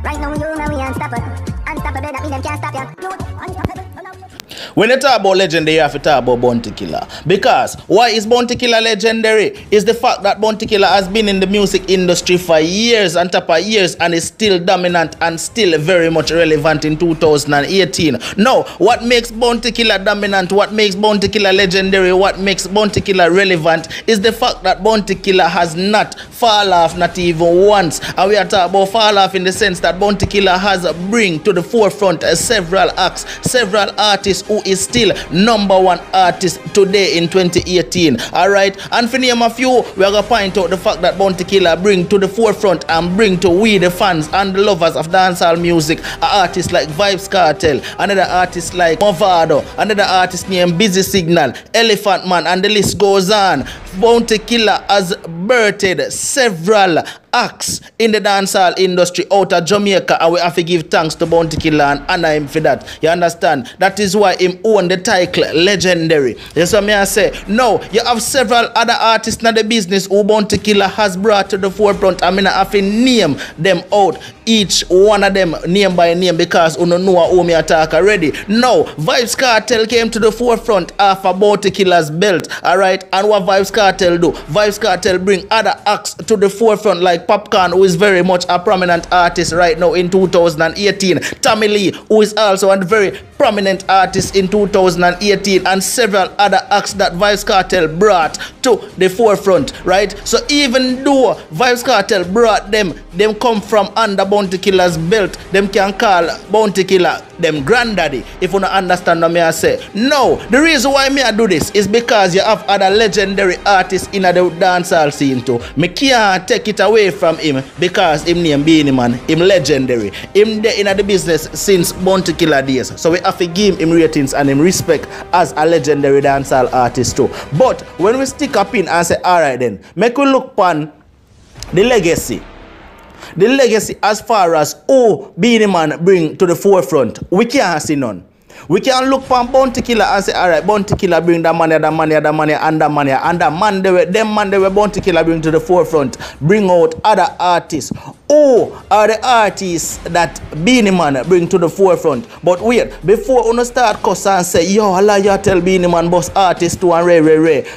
Right now, you know we unstoppable. Unstoppable, that mean them can't stop ya. Unstoppable. When you talk about legendary, you have to talk about Bounty Killer. Because why is Bounty Killer legendary? Is the fact that Bounty Killer has been in the music industry for years and top of years and is still dominant and still very much relevant in 2018. Now, what makes Bounty Killer dominant, what makes Bounty Killer legendary, what makes Bounty Killer relevant is the fact that Bounty Killer has not fall off, not even once. And we are talking about fall off in the sense that Bounty Killer has bring to the forefront several acts, several artists who is still #1 artist today in 2018. Alright, and for name a few, we are going to point out the fact that Bounty Killer bring to the forefront and bring to we the fans and the lovers of dancehall music artists like Vybz Kartel, another artist like Mavado, another artist named Busy Signal, Elephant Man, and the list goes on. Bounty Killer has birthed several acts in the dancehall industry out of Jamaica, and we have to give thanks to Bounty Killer and honor him for that. You understand? That is why him own the title legendary. That's what I say. Now, you have several other artists in the business who Bounty Killer has brought to the forefront. I mean, I have to name them out, each one of them name by name, because you know who me attack already. Now, Vybz Kartel came to the forefront after Bounty Killer's belt. Alright, and what Vybz Kartel do? Vybz Kartel bring other acts to the forefront like Popcorn, who is very much a prominent artist right now in 2018. Tommy Lee, who is also a very prominent artist in 2018, and several other acts that Vybz Kartel brought to the forefront, right? So even though Vybz Kartel brought them come from under Bounty Killer's belt, them can call Bounty Killer them granddaddy, if you don't understand what I say. No, the reason why me I do this is because you have other legendary artists in the dancehall scene too. Me can't take it away from him because him name Beenie Man, him legendary. Him there in the business since Bounty Killer days. So we have to give him ratings and him respect as a legendary dancehall artist too. But when we stick up in and say, alright then, make we look upon the legacy. The legacy as far as who Beenie Man bring to the forefront, we can't see none. We can look for Bounty Killer and say, alright, Bounty Killer bring the money, and the man they were Bounty Killer bring to the forefront, bring out other artists. Who are the artists that Beenie Man bring to the forefront? But wait, before you start cuss and say, yo, Allah, you tell Beenie Man boss artist to and Ray.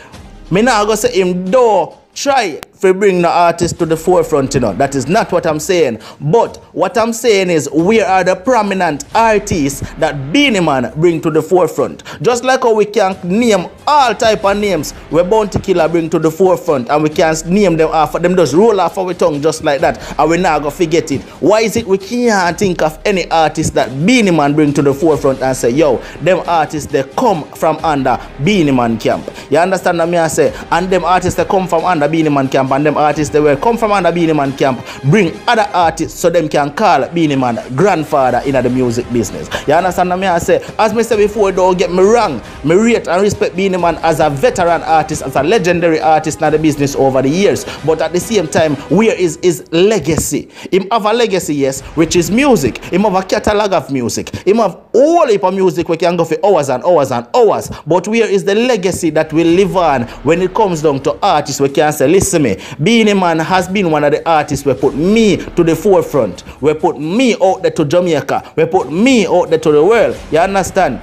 Me now go say him do try to bring the artist to the forefront, you know. That is not what I'm saying. But what I'm saying is, where are the prominent artists that Beenie Man bring to the forefront? Just like how we can name all type of names where Bounty Killer bring to the forefront, and we can name them off, them just roll off our tongue just like that, and we not gonna forget it. Why is it we can't think of any artist that Beenie Man bring to the forefront and say, yo, them artists they come from under Beenie Man camp? You understand what I say? And them artists they come from under Beenie Man camp, and them artists they will come from under Beenie Man camp, bring other artists so them can call Beenie Man grandfather in the music business. You understand what I say? As me say before, don't get me wrong, me rate and respect Beenie Man as a veteran artist, as a legendary artist in the business over the years. But at the same time, where is his legacy? Him have a legacy, yes, which is music. Him have a catalog of music. Him have all heap of music we can go for hours and hours and hours. But where is the legacy that will live on when it comes down to artists? We can say, listen me, Beenie Man has been one of the artists who put me to the forefront. We put me out there to Jamaica. We put me out there to the world. You understand?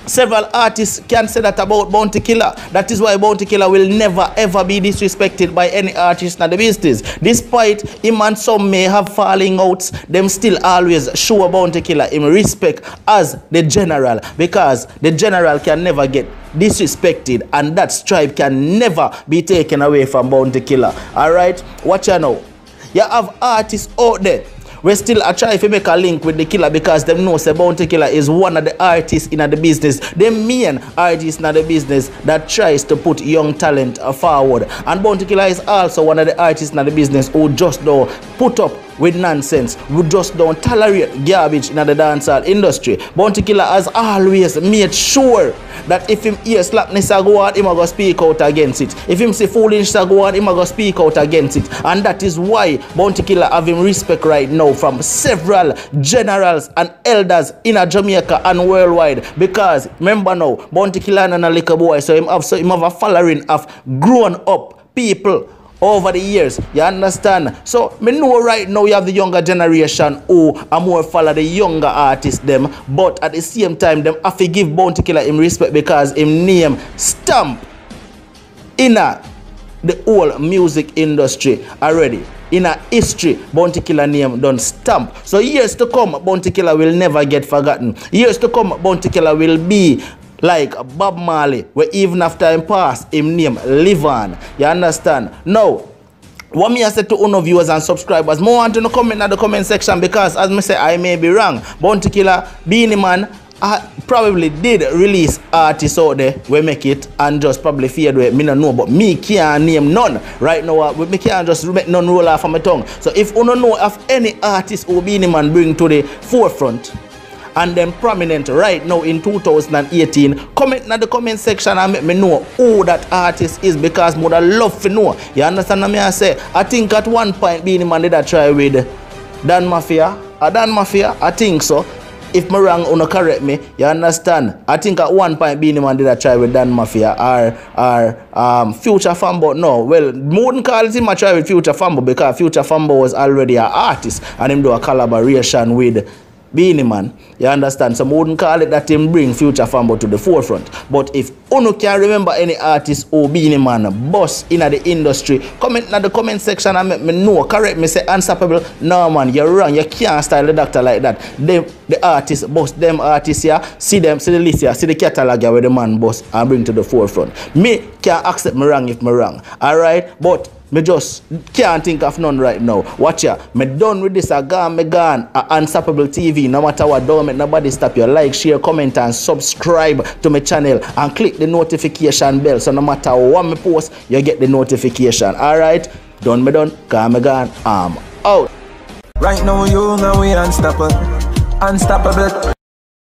Several artists can say that about Bounty Killer. That is why Bounty Killer will never ever be disrespected by any artist in the business. Despite him and some may have falling outs, them still always show Bounty Killer in respect as the general, because the general can never get disrespected, and that stripe can never be taken away from Bounty Killer. Alright, watch out now. You have artists out there we still try to make a link with the Killer, because them know say Bounty Killer is one of the artists in the business, the main artist in the business that tries to put young talent forward. And Bounty Killer is also one of the artists in the business who just don't put up with nonsense, who just don't tolerate garbage in the dancehall industry. Bounty Killer has always made sure that if him hear slackness a go on, him a go speak out against it. If him see foolishness a go on, him a go speak out against it. And that is why Bounty Killer have him respect right now from several generals and elders in Jamaica and worldwide. Because remember now, Bounty Killer and a little boy, so him have a following of grown up people over the years. You understand? So me know right now you have the younger generation who are more follow the younger artists them, but at the same time them have to give Bounty Killer him respect because him name stamp in the whole music industry already. In a history, Bounty Killer name done stamp. So years to come, Bounty Killer will never get forgotten. Years to come, Bounty Killer will be like Bob Marley, where even after him pass, him name live on. You understand? Now, what me I said to all viewers and subscribers, more want to comment in the comment section because as me say, I may be wrong. Bounty Killer, Beenie Man, probably did release artists out there we make it and just probably feared way. Me no know, but me can't name none right now. Me can't just make none roll off of my tongue. So if you don't know of any artist who Beenie Man bring to the forefront and them prominent right now in 2018, comment in the comment section and make me know who that artist is because I would love to know. You understand what I say? I think at one point Beenie Man did a try with Dan Mafia. Dan Mafia, I think so. If me wrong, you correct me. You understand? I think at one point Beenie Man did a try with Dan Mafia or Future Fambo. No, well, wouldn't call it him a try with Future Fambo because Future Fambo was already an artist and him do a collaboration with Beenie Man. You understand? So I wouldn't call it that him bring Future Fambo to the forefront. But if you can remember any artist or Beenie Man boss in the industry, comment in the comment section and make me know. Correct me, say Unstoppable. No man, you're wrong. You can't style the doctor like that. The artist boss, them artists here, see them, see the list here, see the catalog here where the man boss and bring to the forefront. Me can't accept me wrong if me wrong. Alright? But me just can't think of none right now. Watch ya. Me done with this. I gone. Unstoppable TV. No matter what, don't make nobody stop you. Like, share, comment, and subscribe to my channel. And click the notification bell. So no matter what me post, you get the notification. Alright? Done me done. Gone me gone. I'm out. Right now, you know we unstoppable. Unstoppable.